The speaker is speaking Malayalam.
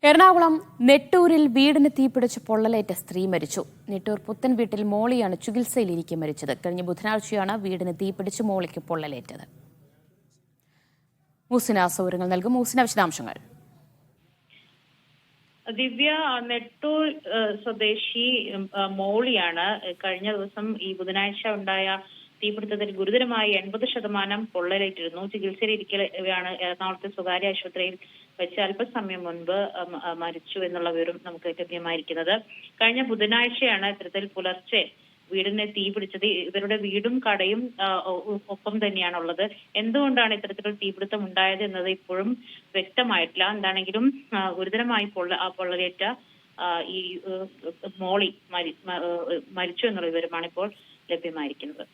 എറണാകുളം നെട്ടൂരിൽ വീടിന് തീപിടിച്ച് പൊള്ളലേറ്റ സ്ത്രീ മരിച്ചു. നെട്ടൂർ പുത്തൻ വീട്ടിൽ മോളിയാണ് ചികിത്സയിലിരിക്കെ മരിച്ചത്. കഴിഞ്ഞ ബുധനാഴ്ചയാണ് വീടിന് തീപിടിച്ച് മോളിക്ക് പൊള്ളലേറ്റത്. മൂസിന സൗകര്യങ്ങൾ നൽകും. മൂസിന വിശദാംശങ്ങൾ. ദിവ്യ, നെട്ടൂർ സ്വദേശി മോളിയാണ് കഴിഞ്ഞ ദിവസം ഈ ബുധനാഴ്ച ഉണ്ടായ തീപിടുത്തത്തിൽ ഗുരുതരമായി 80% പൊള്ളലേറ്റിരുന്നു. ചികിത്സയിലിരിക്കലാണ് എറണാകുളത്തെ സ്വകാര്യ ആശുപത്രിയിൽ വെച്ച് അല്പസമയം മുൻപ് മരിച്ചു എന്നുള്ള വിവരം നമുക്ക് ലഭ്യമായിരിക്കുന്നത്. കഴിഞ്ഞ ബുധനാഴ്ചയാണ് ഇത്തരത്തിൽ പുലർച്ചെ വീടിന് തീ പിടിച്ചത്. ഇവരുടെ വീടും കടയും ഒപ്പം തന്നെയാണുള്ളത്. എന്തുകൊണ്ടാണ് ഇത്തരത്തിലുള്ള തീപിടുത്തം ഉണ്ടായത് എന്നത് ഇപ്പോഴും വ്യക്തമായിട്ടില്ല. എന്താണെങ്കിലും ഗുരുതരമായി പൊള്ളലേറ്റ ഈ മോളി മരിച്ചു എന്നുള്ള വിവരമാണ് ഇപ്പോൾ ലഭ്യമായിരിക്കുന്നത്.